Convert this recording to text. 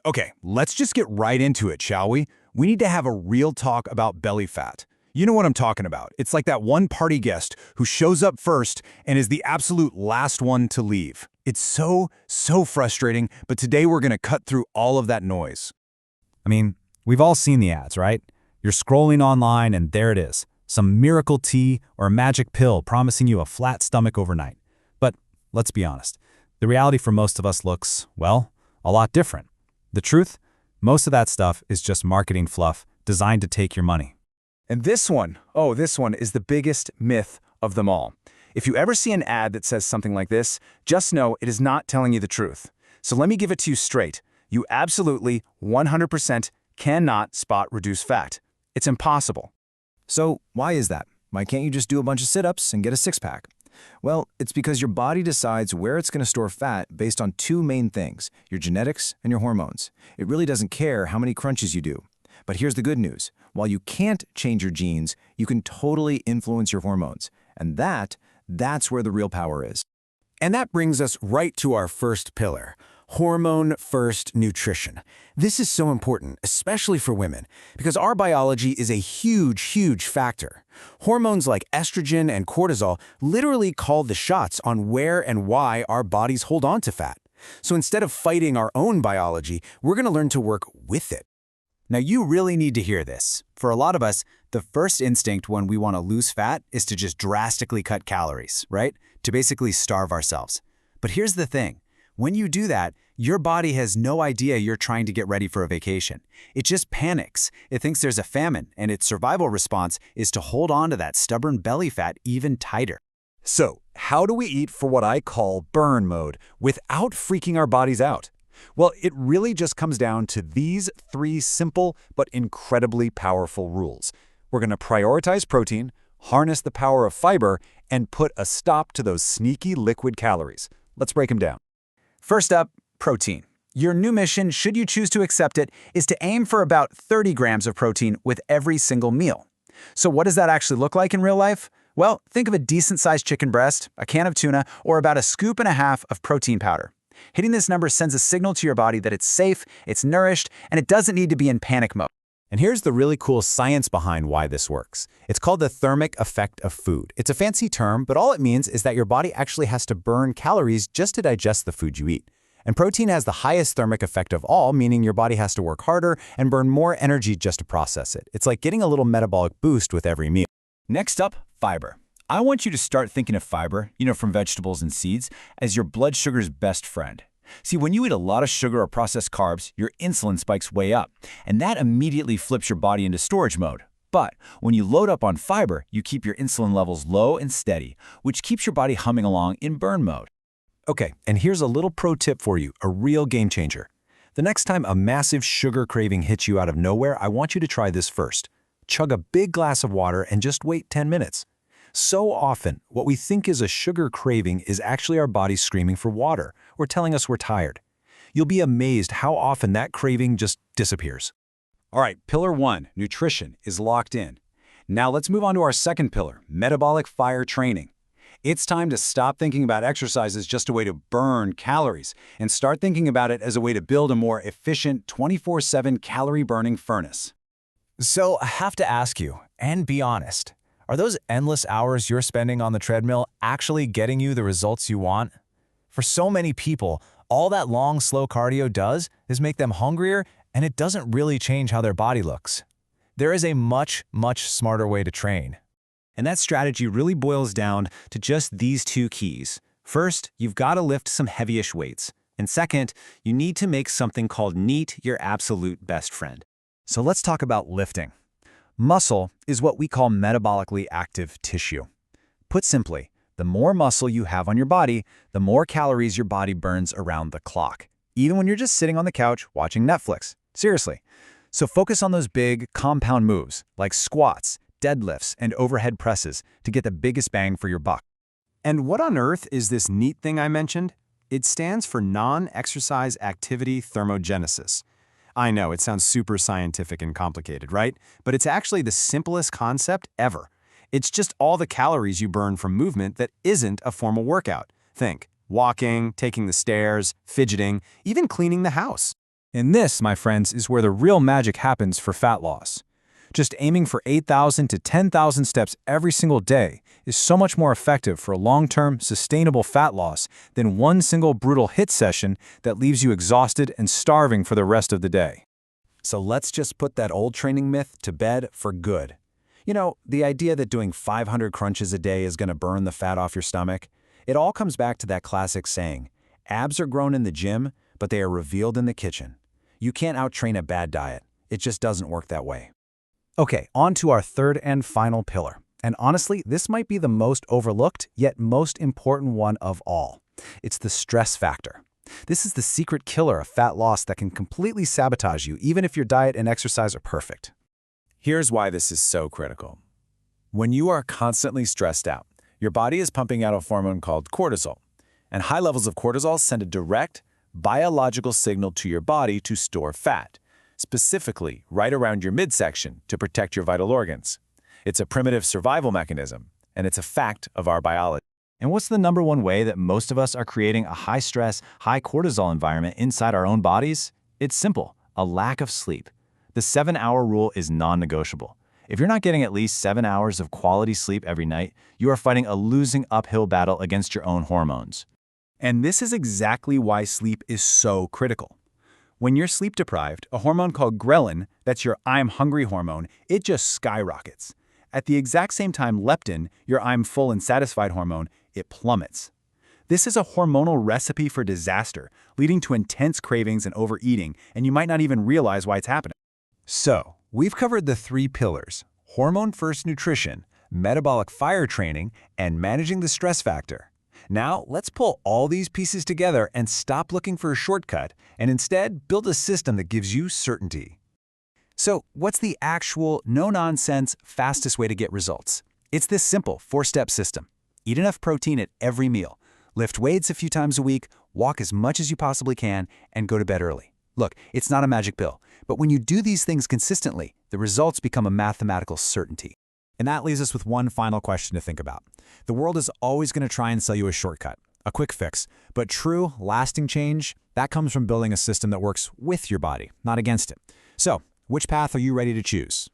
Okay, let's just get right into it, shall we? We need to have a real talk about belly fat. You know what I'm talking about. It's like that one party guest who shows up first and is the absolute last one to leave. It's so frustrating, but today we're gonna cut through all of that noise. I mean, we've all seen the ads, right? You're scrolling online and there it is, some miracle tea or a magic pill promising you a flat stomach overnight. But let's be honest, the reality for most of us looks, well, a lot different. The truth? Most of that stuff is just marketing fluff designed to take your money. And this one is the biggest myth of them all. If you ever see an ad that says something like this, just know it is not telling you the truth. So let me give it to you straight. You absolutely, 100% cannot spot reduce fat. It's impossible. So why is that? Why can't you just do a bunch of sit-ups and get a six-pack? Well, it's because your body decides where it's going to store fat based on two main things, your genetics and your hormones. It really doesn't care how many crunches you do. But here's the good news. While you can't change your genes, you can totally influence your hormones. And that's where the real power is. And that brings us right to our first pillar, hormone-first nutrition. This is so important, especially for women, because our biology is a huge factor. Hormones like estrogen and cortisol literally call the shots on where and why our bodies hold on to fat. So instead of fighting our own biology, we're going to learn to work with it. Now you really need to hear this. For a lot of us, the first instinct when we want to lose fat is to just drastically cut calories, right? To basically starve ourselves. But here's the thing. When you do that, your body has no idea you're trying to get ready for a vacation. It just panics. It thinks there's a famine, and its survival response is to hold on to that stubborn belly fat even tighter. So, how do we eat for what I call burn mode without freaking our bodies out? Well, it really just comes down to these three simple but incredibly powerful rules. We're going to prioritize protein, harness the power of fiber, and put a stop to those sneaky liquid calories. Let's break them down. First up, protein. Your new mission, should you choose to accept it, is to aim for about 30 grams of protein with every single meal. So what does that actually look like in real life? Well, think of a decent-sized chicken breast, a can of tuna, or about a scoop and a half of protein powder. Hitting this number sends a signal to your body that it's safe, it's nourished, and it doesn't need to be in panic mode. And here's the really cool science behind why this works. It's called the thermic effect of food. It's a fancy term, but all it means is that your body actually has to burn calories just to digest the food you eat. And protein has the highest thermic effect of all, meaning your body has to work harder and burn more energy just to process it. It's like getting a little metabolic boost with every meal. Next up, fiber. I want you to start thinking of fiber, from vegetables and seeds, as your blood sugar's best friend. See, when you eat a lot of sugar or processed carbs, your insulin spikes way up, and that immediately flips your body into storage mode. But when you load up on fiber, you keep your insulin levels low and steady, which keeps your body humming along in burn mode. Okay, and here's a little pro tip for you, a real game changer. The next time a massive sugar craving hits you out of nowhere, I want you to try this first. Chug a big glass of water and just wait 10 minutes. So often, what we think is a sugar craving is actually our body screaming for water or telling us we're tired. You'll be amazed how often that craving just disappears. All right, pillar 1, nutrition, is locked in. Now let's move on to our second pillar, metabolic fire training. It's time to stop thinking about exercise as just a way to burn calories and start thinking about it as a way to build a more efficient 24/7 calorie-burning furnace. So I have to ask you, and be honest, are those endless hours you're spending on the treadmill actually getting you the results you want? For so many people, all that long, slow cardio does is make them hungrier, and it doesn't really change how their body looks. There is a much smarter way to train. And that strategy really boils down to just these two keys. First, you've got to lift some heavyish weights. And second, you need to make something called NEAT your absolute best friend. So let's talk about lifting. Muscle is what we call metabolically active tissue. Put simply, the more muscle you have on your body, the more calories your body burns around the clock, even when you're just sitting on the couch watching Netflix. Seriously. So focus on those big, compound moves like squats, deadlifts, and overhead presses to get the biggest bang for your buck. And what on earth is this NEAT thing I mentioned? It stands for Non-Exercise Activity Thermogenesis. I know, it sounds super scientific and complicated, right? But it's actually the simplest concept ever. It's just all the calories you burn from movement that isn't a formal workout. Think walking, taking the stairs, fidgeting, even cleaning the house. And this, my friends, is where the real magic happens for fat loss. Just aiming for 8,000 to 10,000 steps every single day is so much more effective for long-term, sustainable fat loss than one single brutal HIIT session that leaves you exhausted and starving for the rest of the day. So let's just put that old training myth to bed for good. You know, the idea that doing 500 crunches a day is going to burn the fat off your stomach, it all comes back to that classic saying, abs are grown in the gym, but they are revealed in the kitchen. You can't out-train a bad diet. It just doesn't work that way. Okay, on to our third and final pillar. And honestly, this might be the most overlooked, yet most important one of all. It's the stress factor. This is the secret killer of fat loss that can completely sabotage you, even if your diet and exercise are perfect. Here's why this is so critical. When you are constantly stressed out, your body is pumping out a hormone called cortisol, and high levels of cortisol send a direct, biological signal to your body to store fat, specifically right around your midsection to protect your vital organs. It's a primitive survival mechanism, and it's a fact of our biology. And what's the number one way that most of us are creating a high-stress, high-cortisol environment inside our own bodies? It's simple, a lack of sleep. The 7-hour rule is non-negotiable. If you're not getting at least 7 hours of quality sleep every night, you are fighting a losing uphill battle against your own hormones. And this is exactly why sleep is so critical. When you're sleep deprived, a hormone called ghrelin, that's your I'm hungry hormone, it just skyrockets. At the exact same time, leptin, your I'm full and satisfied hormone, it plummets. This is a hormonal recipe for disaster, leading to intense cravings and overeating, and you might not even realize why it's happening. So, we've covered the 3 pillars: hormone-first nutrition, metabolic fire training, and managing the stress factor. Now, let's pull all these pieces together and stop looking for a shortcut, and instead build a system that gives you certainty. So, what's the actual, no-nonsense, fastest way to get results? It's this simple 4-step system. Eat enough protein at every meal, lift weights a few times a week, walk as much as you possibly can, and go to bed early. Look, it's not a magic pill, but when you do these things consistently, the results become a mathematical certainty. And that leaves us with one final question to think about. The world is always going to try and sell you a shortcut, a quick fix, but true, lasting change, that comes from building a system that works with your body, not against it. So, which path are you ready to choose?